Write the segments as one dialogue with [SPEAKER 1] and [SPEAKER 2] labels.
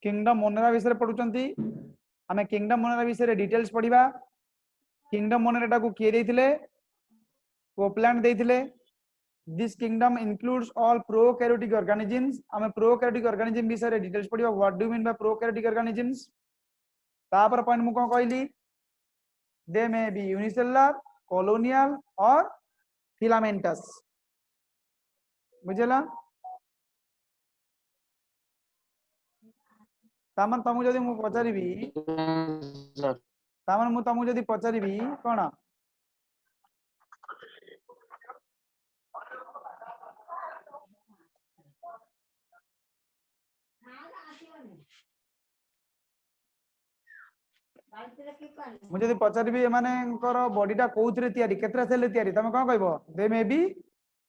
[SPEAKER 1] Kingdom Monera विषय पढुचंती आमे किंगडम मोनेरा विषय डिटेल्स पढिबा किंगडम मोनेरा को किए देथिले कोपलैंड देथिले this kingdom includes all prokaryotic organisms आमे प्रोकैरियोटिक ऑर्गेनिजम विषय डिटेल्स पढिबा what do you mean by prokaryotic organisms तापर पॉइंट मु कोन कहली they may be unicellular colonial और फिलामेंटस बुझला तामन तुमको जदि मु पचारिबी तामन मु तुमको जदि पचारिबी कोन मुझे जदि पचारिबी एमानेकर बॉडीटा कोउथरे तयारी केतरा सेल तयारी तमे कोन कहबो दे मे बी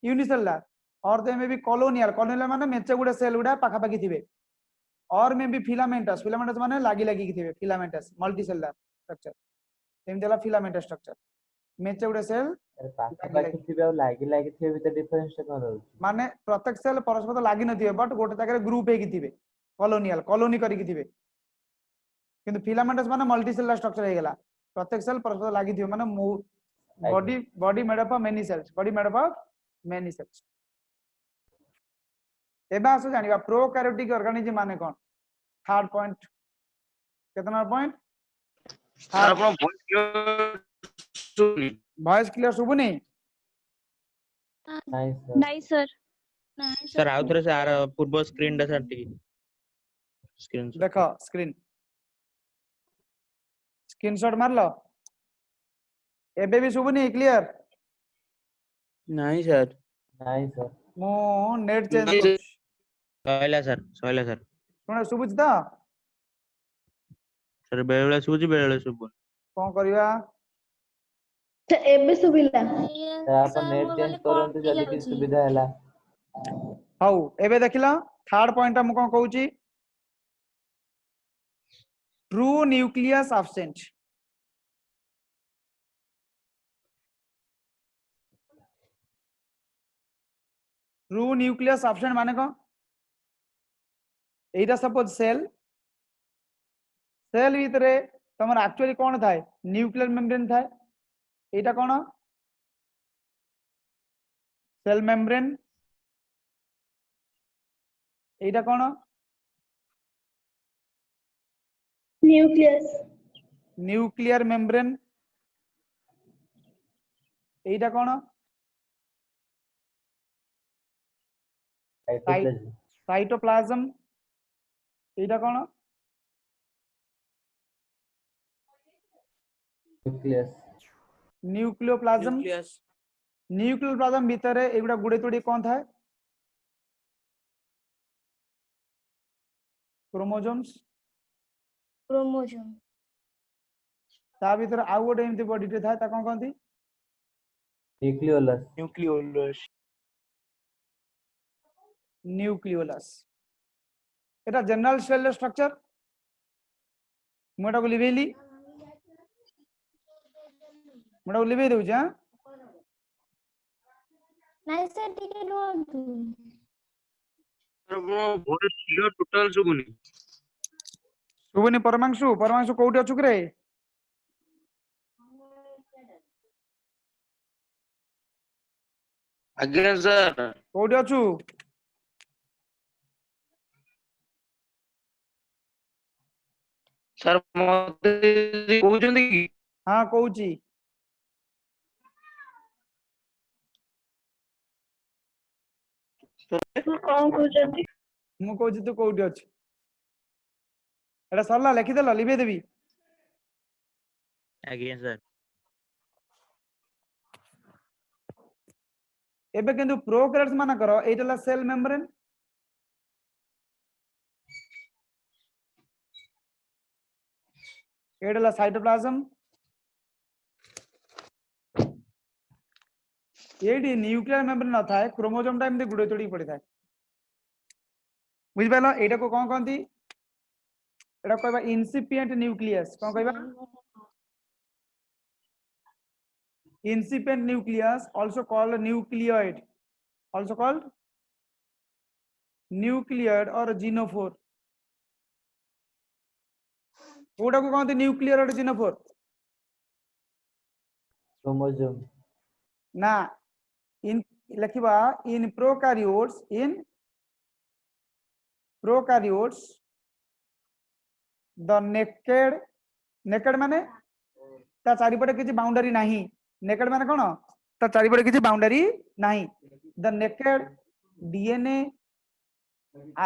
[SPEAKER 1] यूनिसेलुलर और दे मे बी कॉलोनियल कॉलोनियल माने मेचे गुडा सेल गुडा पाखा पाखी थिबे और मे बी फिलामेंटस फिलामेंटस माने लागी लागी थिबे फिलामेंटस मल्टी सेलुलर स्ट्रक्चर एम देला फिलामेंटस स्ट्रक्चर मेचे गुडा सेल
[SPEAKER 2] पाखा पाखी थिबे और लागी लागी थिबे बितर डिफरेंस कोन रहउ
[SPEAKER 1] माने प्रत्येक सेल परस्पर लागी नथिबे बट गोटे जगह ग्रुप हेकी थिबे कॉलोनियल कॉलोनी करिकी थिबे किंतु फिलामेंटस माने मल्टी सेलुलर स्ट्रक्चर हे गेला प्रत्येक सेल परस्पर लागी थिबे माने body body made up of many cells body made up of many cells एबा आसो जानिबा प्रोकैरियोटिक ऑर्गेनिज्म माने कोन थर्ड पॉइंट कितना पॉइंट
[SPEAKER 3] सर अपन
[SPEAKER 1] वॉइस क्लियर सुबुनी
[SPEAKER 4] नहीं सर
[SPEAKER 5] सर आउ थरे से आर पूर्व स्क्रीन दा सर टी स्क्रीन
[SPEAKER 1] देखो स्क्रीनशॉट मार लो एबे भी सुबुनी क्लियर
[SPEAKER 5] नहीं सर
[SPEAKER 1] मो नेट चेंज कर
[SPEAKER 5] सोइला सर
[SPEAKER 1] सुन सुबुच दा
[SPEAKER 5] सर बेले सुबुची बेले सुबु
[SPEAKER 1] कोन करबा
[SPEAKER 4] एबे सुबिला
[SPEAKER 2] अपन नेट चेंज करंतु जल्दी की सुविधा हैला
[SPEAKER 1] हाउ एबे देखिला थर्ड पॉइंट हम कोन कहूची true nucleus absent true nucleus absent माने को एटा सपोज सेल सेल भीतर तमर एक्चुअली कोन थाए न्यूक्लियर मेम्ब्रेन थाए एटा कोन सेल मेम्ब्रेन एटा कोन
[SPEAKER 4] न्यूक्लियस
[SPEAKER 1] न्यूक्लियर मेम्ब्रेन एटा कोन साइटोप्लाज्म एटा कोन न्यूक्लियोप्लाज्म न्यूक्लियोप्लाज्म भीतर एगुडा गुडे तोडी कोन थाए क्रोमोसोम्स ता भीतर आउ गोटे एमती बॉडी थाए ता कोन कहंती न्यूक्लियोलस एटा जनरल सेल स्ट्रक्चर मोटा को लिवेली मोटा को लिवे देउ जा
[SPEAKER 4] नहीं सर टिके रुहतु
[SPEAKER 3] सर वो वॉइस क्लियर टोटल सुबुनी
[SPEAKER 1] सुबुनी परमांशु कोउटी अछु करे
[SPEAKER 3] अगेन सर
[SPEAKER 1] कोउटी अछु
[SPEAKER 3] सर मते कहउचंदी कि
[SPEAKER 1] हां कहउची
[SPEAKER 4] कोन कहउचंदी
[SPEAKER 1] मु कहउची तू कोउटी अछु एटा सरला लिखि देला लिबे देबी
[SPEAKER 5] आगे सर
[SPEAKER 1] एबे किंतु प्रोकैरियोट्स माना करो एटला सेल मेम्ब्रेन एटला साइटोप्लाज्म एडी न्यूक्लियर मेम्ब्रेन न थाए क्रोमोसोम टा एमती गुडे तोडी पड़ी थाए बुझ पालो एटा को कोन कहंती एटा कहबा इनसिपिएंट न्यूक्लियस कोन कहबा incipient nucleus also called nucleoid or genophore Kota को कहते न्यूक्लियर ऑर्जिनोफोर
[SPEAKER 2] क्रोमोसोम
[SPEAKER 1] ना इन लिखिबा इन प्रोकारियोट्स द नेकेड माने ता चारिपटे किछि बाउंडरी नाही नेकेड माने कोन ता चारिपटे किछि बाउंडरी नाही द नेकेड डीएनए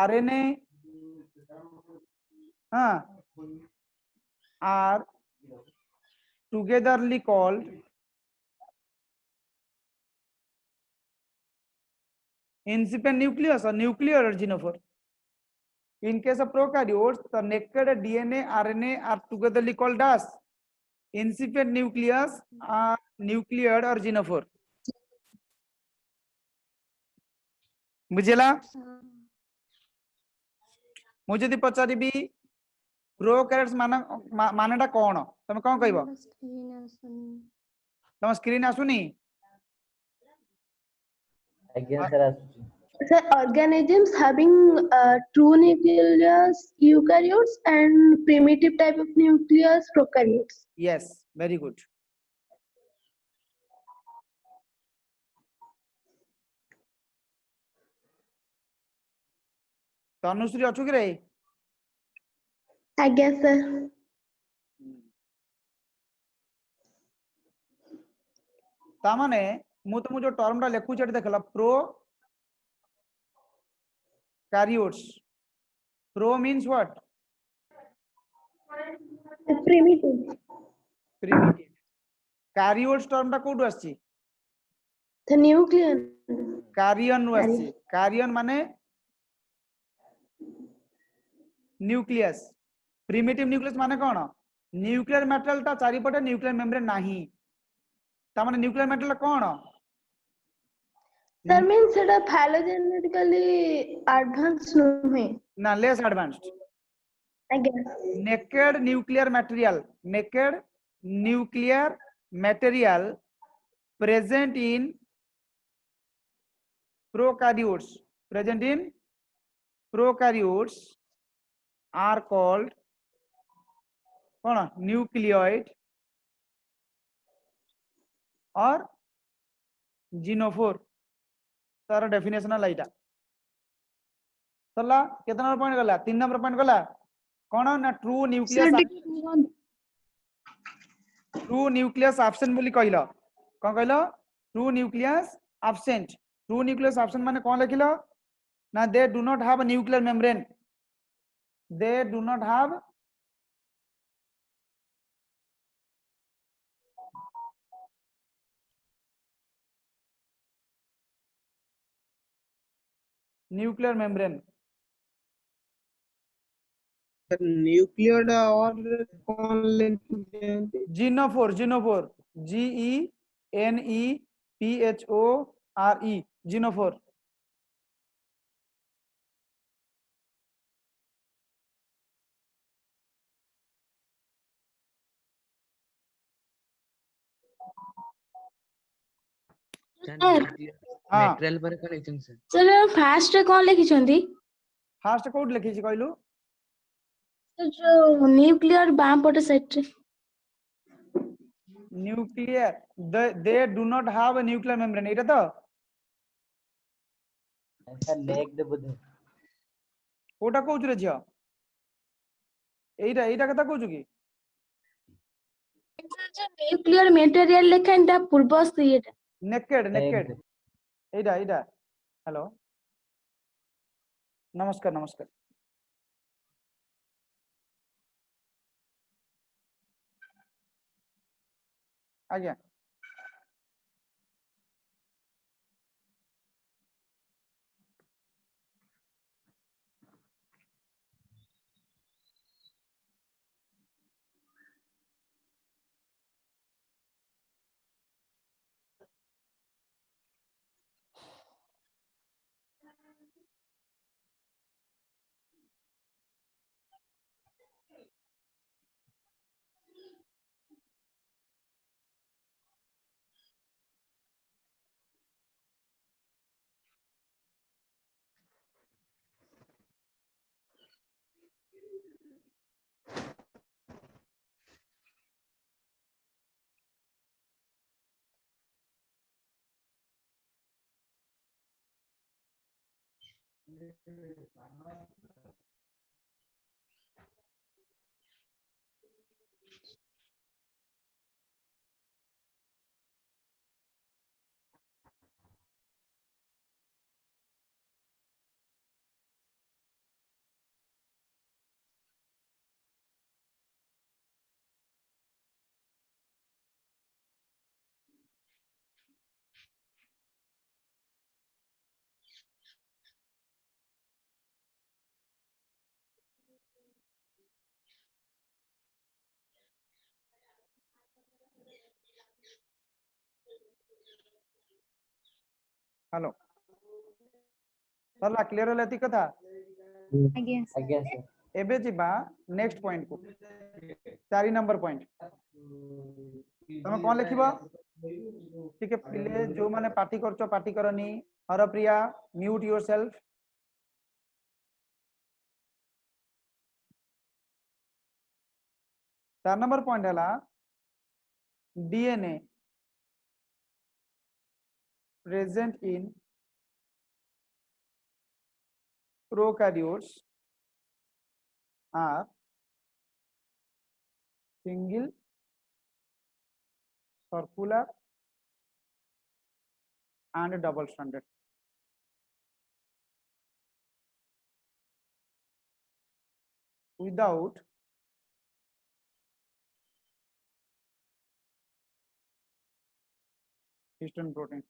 [SPEAKER 1] आरएनए हाँ are togetherly called incipient nucleus or nuclear originophore. In case of prokaryotes, the naked DNA, RNA are togetherly called as incipient nucleus or nuclear originophore. बुझेला मुझे यदि पचारिबी prokaryotes मानेटा कोन तमे कोन कहबो तम screen आसुनी
[SPEAKER 2] आज्ञा sir आसुची
[SPEAKER 6] Sir, organisms having true nucleus eukaryotes and primitive type of nucleus prokaryotes.
[SPEAKER 1] yes very good Tanushree अछु कि रे
[SPEAKER 6] I guess, sir.
[SPEAKER 1] तामाने मु तुम जो टर्म टा लिखु छे देखला pro karyotes pro means what
[SPEAKER 6] Primitive.
[SPEAKER 1] Primitive karyotes term टा कोड आछि
[SPEAKER 6] The nuclear.
[SPEAKER 1] कार्यन नु आछि कार्यन माने न्यूक्लियस प्रिमिटिव न्यूक्लियस माने कोन न्यूक्लियर मेटल ता चारि पटे न्यूक्लियर मेम्ब्रेन नाही ता माने nuclear metal cone
[SPEAKER 6] Sir, means that a phylogenetically advanced no.
[SPEAKER 1] ना less advanced
[SPEAKER 6] I guess.
[SPEAKER 1] naked nuclear material present in prokaryotes are called कौन न्यूक्लियोइड और जीनोफोर तार डेफिनेशन है लाइटा सरला कितना नंबर पॉइंट गला 3 नंबर पॉइंट गला कौन ना ट्रू न्यूक्लियस एब्सेंट बोली कहलो कौन कहलो ट्रू न्यूक्लियस एब्सेंट माने कौन लिखिलो ना they do not have a nuclear membrane they do not have nuclear membrane
[SPEAKER 5] nuclear और कौन लेते
[SPEAKER 1] जीनोफोर GENEPHORE जीनोफोर हाँ
[SPEAKER 5] मटेरियल पर कौन लिखछन सर
[SPEAKER 6] Sir, fast रे कौन लिखिछंती?
[SPEAKER 1] फास्ट कोड लिखी छी कहलु
[SPEAKER 6] Sir, जो nuclear बाँ पटे साइड रे.
[SPEAKER 1] nuclear they do not have a nuclear membrane एटा तो
[SPEAKER 2] ऐसा लेग दे बुझे
[SPEAKER 1] कोटा कहउछ रे झियो एटा कथा कहउछ की
[SPEAKER 6] Sir, जो nuclear material लेखा इनटा पूर्व से ये.
[SPEAKER 1] नेकेड एटा हेलो नमस्कार आज्ञा हेलो सरला क्लियर होला एति कथा
[SPEAKER 4] ଆଜ୍ଞା
[SPEAKER 2] ଆଜ୍ଞା sir।
[SPEAKER 1] एबे जिबा नेक्स्ट पॉइंट को 4 नंबर पॉइंट तमे कोन लिखिबो ठीक है पिले जो माने पार्टी करचो पार्टी करनी Harpriya mute yourself 4 number point हला DNA present in prokaryotes are single circular and double stranded without histone protein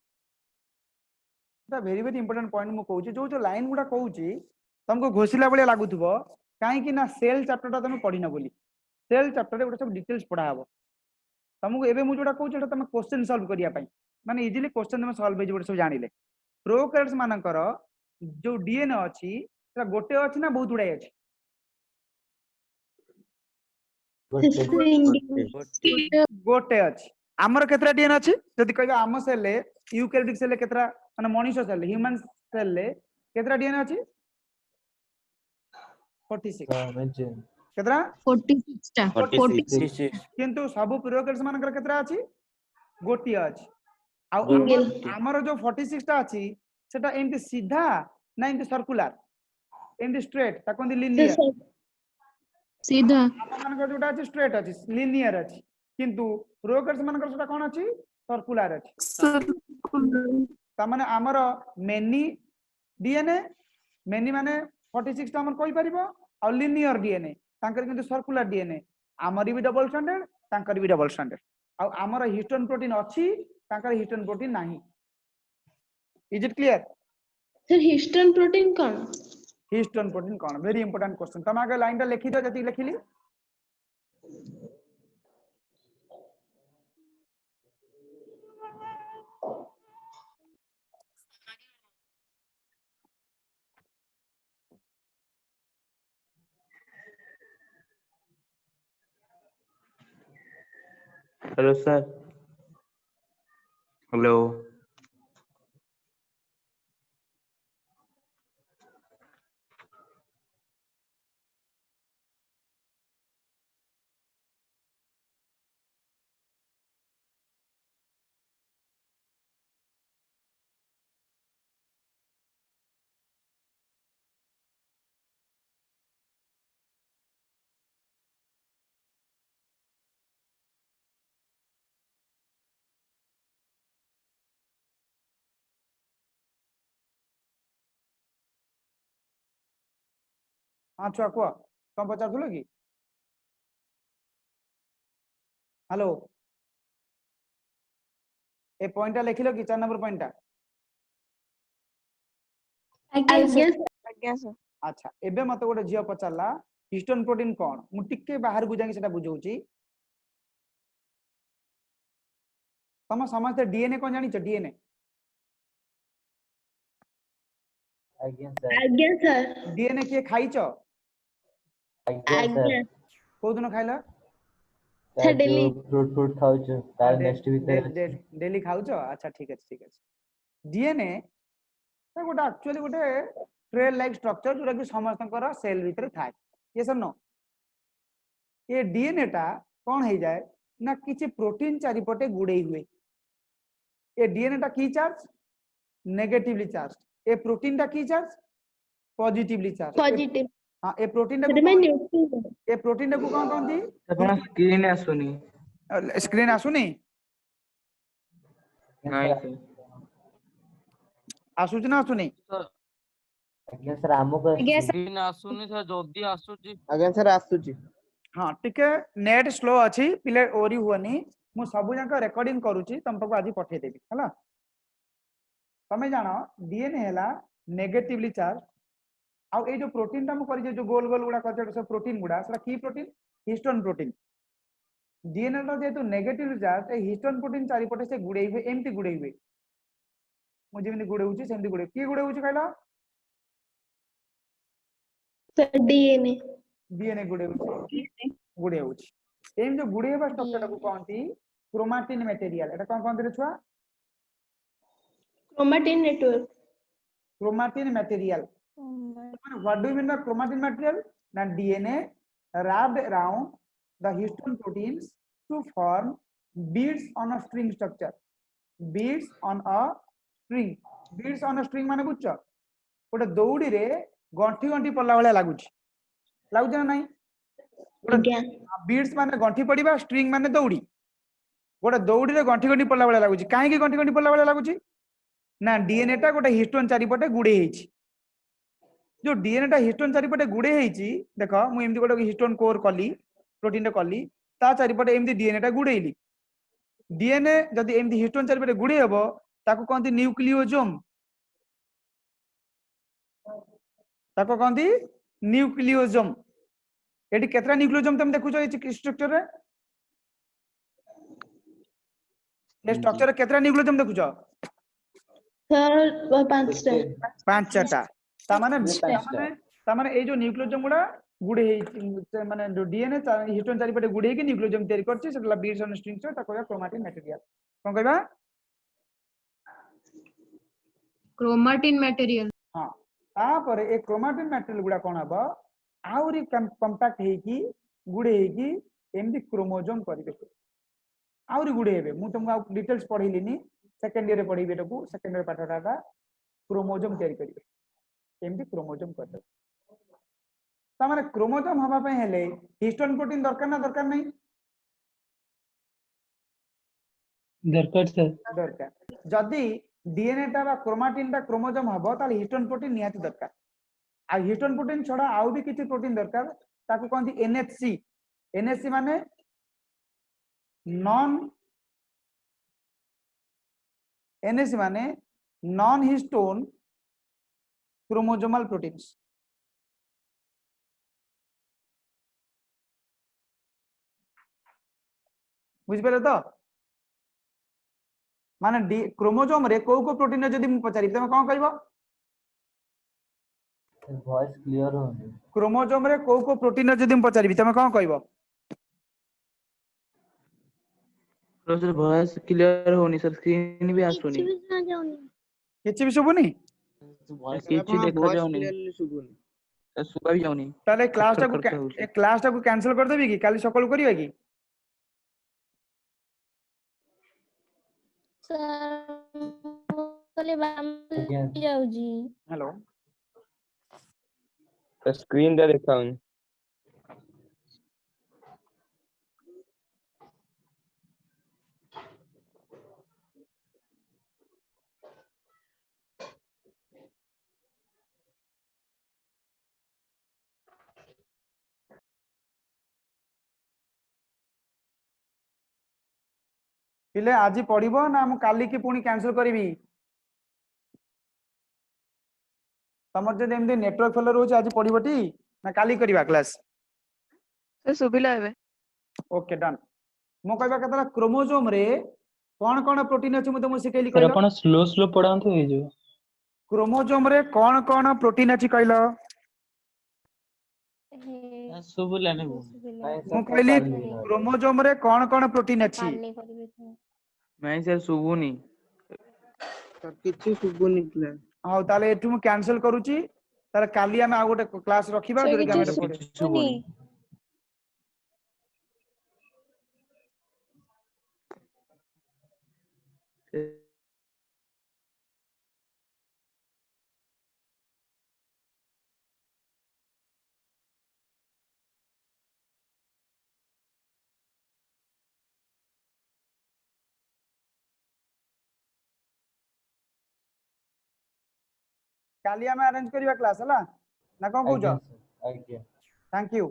[SPEAKER 1] very very important point मु कहूची जो जो लाइन गुडा कहूची तुमको घोषिला बलिया लागुथबो काहे कि ना सेल चैप्टर ता तुम पढिना बोली सेल चैप्टर रे गुडा सब डिटेल्स पढा हबो तुमको एबे मु जोडा कहूची तुम क्वेश्चन सॉल्व करिया पई माने इजीली क्वेश्चन तुम सॉल्व हे सब जानिले प्रोकैरियोट्स मानकर जो डीएनए अछि सेटा गोटे अछि ना बहुत गुडा अछि गोटे अछि हमर केतरा डीएनए अछि जदि कहबा आम सेल ले यूकैरियोटिक सेल ले केतरा माने मनुष्य सेल ह्यूमन सेल ले केतरा डीएनए अछि 46 केतरा
[SPEAKER 4] 46 ଟା
[SPEAKER 5] 46
[SPEAKER 1] किंतु सब प्रोकैरियोट्स मानकर केतरा अछि गोटी अछि आ
[SPEAKER 6] Single.
[SPEAKER 1] हमर जो 46 टा अछि सेटा एंटी सीधा ना एंटी सर्कुलर एंटी स्ट्रेट ताकोंदी लिनियर
[SPEAKER 4] सीधा
[SPEAKER 1] मानकर जोटा अछि स्ट्रेट अछि लिनियर अछि किंतु प्रोकैरियोट्स मानकर सेटा कोन अछि सर्कुलर अछि तामाने हमर मेनी डीएनए मेनी माने 46 टा हमर कोइ परिबो आ लिनियर डीएनए तांकर किंतु सर्कुलर डीएनए हमर भी डबल स्ट्रैंडेड तांकर भी डबल स्ट्रैंडेड आ हमर हिस्टोन प्रोटीन अछि तांकर हिस्टोन प्रोटीन नाही is it clear
[SPEAKER 6] Sir, histone protein कौन?
[SPEAKER 1] हिस्टोन प्रोटीन कोन वेरी इंपोर्टेंट क्वेश्चन तम आगे लाइन टा लिखि दो जति लिखिली
[SPEAKER 5] हेलो सर हेलो
[SPEAKER 1] हां छुआ को तुम पचारथुलो कि हेलो ए पॉइंट लिखिलो कि 4 नंबर पॉइंट
[SPEAKER 6] Yes.
[SPEAKER 4] ଆଜ୍ଞା sir
[SPEAKER 1] अच्छा एबे मते गोटे जियो पचारला हिस्टोन प्रोटीन कोन मु टिके बाहर को जाके सेटा बुझौची तम समस्त डीएनए कोन जानि छ डीएनए
[SPEAKER 2] ଆଜ୍ଞା sir।
[SPEAKER 6] आज्ञा sir।
[SPEAKER 1] डीएनए के खाइछ
[SPEAKER 2] ଆଜ୍ଞା sir।
[SPEAKER 1] को दिन खाइला
[SPEAKER 6] Sir, daily।
[SPEAKER 2] फ्रूट खाउछु तार नेक्स्ट भितर अछि।
[SPEAKER 1] डेली खाउछ अच्छा ठीक अछि डीएनए ता गोटे एक्चुअली गोटे ट्रेल लाइक स्ट्रक्चर जोटा कि समस्तकर सेल भीतर थाए यस और नो ये डीएनए टा कोन हे जाय ना किछि प्रोटीन चारिपटे गुडे हुए ये डीएनए टा की चार्ज नेगेटिवली चार्ज ए प्रोटीन टा की चार्ज पॉजिटिवली चार्ज
[SPEAKER 6] Positive.
[SPEAKER 1] हां ए प्रोटीन
[SPEAKER 6] That
[SPEAKER 1] को
[SPEAKER 6] means neutral.
[SPEAKER 1] ए प्रोटीन को कोन कहंती
[SPEAKER 2] ଆପଣ ସ୍କ୍ରିନ୍ ଆସୁନି
[SPEAKER 1] स्क्रीन आसुनी
[SPEAKER 5] ନାଇଁ sir।
[SPEAKER 1] आसुची ना आसुनी
[SPEAKER 2] ଆଜ୍ଞା ସାର୍ ଆମକୁ
[SPEAKER 4] ଆଜ୍ଞା
[SPEAKER 2] ଆସୁଛି।
[SPEAKER 3] ସ୍କ୍ରିନ୍ ଆସୁନି ସାର୍ ଯଦି ଆସୁଛି
[SPEAKER 7] ଆଜ୍ଞା ସାର୍ ଆସୁଛି।
[SPEAKER 1] हाँ टिके नेट स्लो अच्छी पिले ओरी हुअनी मु सब जाक रेकॉर्डिंग करूची तुम पाको आज पठे देबी हला तमे जानो डीएनए हैला नेगेटिवली चार्ज आ ए जो प्रोटीन ता मु करी जो गोल गोल गुडा करछे सब प्रोटीन गुडा सेटा की प्रोटीन हिस्टोन प्रोटीन डीएनए रो जेतु नेगेटिव चार्ज ए हिस्टोन प्रोटीन चारि पटे से गुडे हुए एमती गुडे हुए मु जेमती गुडे होची सेमती गुडे की गुडे होची कहला
[SPEAKER 6] Sir, DNA.
[SPEAKER 1] डीएनए गुडे होची गुडे होची एम जो गुडे हेबा स्ट्रक्चर को कहंती क्रोमाटिन मटेरियल एटा कोन कहंती रे छुआ
[SPEAKER 6] Chromatin network.
[SPEAKER 1] chromatin material. What do you mean by chromatin material? Now DNA wrapped around the histone proteins to form beads on a string structure. Beads on a string. Beads on a string माने बुझछ गोटे दौड़ी रे गंठी गंठी पल्ला वाला लागुछ लागुछ ना नहीं
[SPEAKER 6] Again.
[SPEAKER 1] Beads माने गंठी पड़िबा string माने दौड़ी गोटे दौड़ी रे गंठी गंठी पल्ला वाला लागुछ काहे की गंठी गंठी पल्ला वाला लागुछ ना डीएनए टा गोटे हिस्टोन चारिपटे गुड़े ହେଇଛି जो डीएनए टा हिस्टोन चारिपटे गुड़े ହେଇଛି देखो मु एमती गोटे हिस्टोन कोर कली प्रोटीन रे कली ता चारिपटे एमती डीएनए टा गुड़ेइली डीएनए जदी एमती हिस्टोन चारिपटे गुड़े हेबो ताको कहंती न्यूक्लियोसोम ताको कहंती न्यूक्लियोसोम एटी केतरा न्यूक्लियोसोम तुम देखुछो ए स्ट्रक्चर रे ए स्ट्रक्चर रे केतरा न्यूक्लियोसोम देखुछो
[SPEAKER 6] Sir, panchta.
[SPEAKER 1] पांचटा तामाने
[SPEAKER 2] पांचटा।
[SPEAKER 1] तामाने ए जो न्यूक्लियोसोम गुडा गुडे हे माने जो डीएनए हिस्टोन चारिपटे गुडे के न्यूक्लियोसोम तयारी करछि सेटला बीड्स ऑन स्ट्रिंग्स ता कहबा क्रोमाटिन मटेरियल कोन कहबा
[SPEAKER 4] क्रोमाटिन मटेरियल
[SPEAKER 1] हां तापर ए क्रोमाटिन मटेरियल गुडा कोन हबो आउरी कंपैक्ट हेकी गुडे हेकी एमदी क्रोमोसोम करबे आउरी गुडे हेबे मु तुमको डिटेल्स पढिलिनी सेकंड ईयर रे पढिबे तको सेकंड ईयर पाठटा क्रोमोसोम तयारी करिवे एमदी क्रोमोसोम करबे तामाने क्रोमोसोम हबा पे हेले हिस्टोन प्रोटीन दरकार ना दरकार नहीं
[SPEAKER 2] ଦରକାର ସାର୍
[SPEAKER 1] दरकार जदी डीएनए टा बा क्रोमाटिन टा क्रोमोसोम हबो ताले हिस्टोन प्रोटीन नियाती दरकार आ हिस्टोन प्रोटीन छोड़ा आउ भी किछि प्रोटीन दरकार ताको कहंती एनएचसी एनएचसी माने नॉन एनएचसी माने नॉन हिस्टोन क्रोमोसोमल प्रोटीन्स बुझ पारे तो माने क्रोमोसोम रे को प्रोटीन जदी मु पचारि तमे कोन कहबो
[SPEAKER 2] ଭଏସ୍ କ୍ଲିୟର ହଉନି
[SPEAKER 1] क्रोमोसोम रे को प्रोटीन जदी मु पचारि तमे कोन कहबो
[SPEAKER 5] सर वॉइस क्लियर होनी सर स्क्रीन भी आसुनी
[SPEAKER 1] किछि भी सुबुनी
[SPEAKER 5] किछि देखा जाउनी
[SPEAKER 7] सुबुनी
[SPEAKER 5] सर सुबा भी जाउनी
[SPEAKER 1] ताले क्लास
[SPEAKER 5] खरखर
[SPEAKER 1] टा
[SPEAKER 5] खरखर होउची।
[SPEAKER 1] क्लास टा को कैंसिल कर देबी कि काली सकाळू करिवा कि
[SPEAKER 2] ଆଜ୍ଞା
[SPEAKER 1] हेलो
[SPEAKER 7] ସ୍କ୍ରିନ୍ ଟା ଦେଖାଉନି
[SPEAKER 1] पिले आज पढ़िबो ना मु काली की पुणी कैंसिल करबी तमर जदि एमदी नेटवर्क फेलर होची आज पढ़िबोटी ना काली करिवा क्लास
[SPEAKER 8] से सुबिला हेबे
[SPEAKER 1] ओके डन मो कहबा कतरा क्रोमोसोम रे कोन कोन प्रोटीन अछि मु तुमको सिखेली
[SPEAKER 2] ସାର୍
[SPEAKER 1] कहलो
[SPEAKER 2] ଆପଣ ସ୍ଲୋ ପଢାନ୍ତୁ ହେଇଯିବ
[SPEAKER 1] क्रोमोसोम रे कोन प्रोटीन अछि कहलो
[SPEAKER 2] ଶୁଭିଲାନି
[SPEAKER 1] मु कहली क्रोमोसोम रे कोन प्रोटीन अछि
[SPEAKER 5] नहीं सर सुबुनी
[SPEAKER 7] କିଛି ଶୁଭୁନି କ୍ଲାସ୍
[SPEAKER 1] हाउ ताले एठु मु कैंसिल करूची ताले काली हम आ गोटे क्लास रखिबा
[SPEAKER 4] सर,
[SPEAKER 1] जोरे कि
[SPEAKER 4] किछु
[SPEAKER 1] हम पढ़े
[SPEAKER 5] सुबुनी
[SPEAKER 1] काली आम अरेंज करिवा क्लास हला ना कोन कहूछ
[SPEAKER 2] आज्ञा
[SPEAKER 1] थैंक यू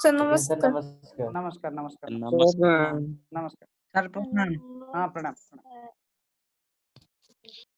[SPEAKER 9] सर
[SPEAKER 2] आज्ञा सर
[SPEAKER 9] नमस्कार।
[SPEAKER 2] नमस्कार
[SPEAKER 1] नमस्कार नमस्कार
[SPEAKER 5] नमस्कार
[SPEAKER 1] नमस्कार हाँ प्रणाम प्रणाम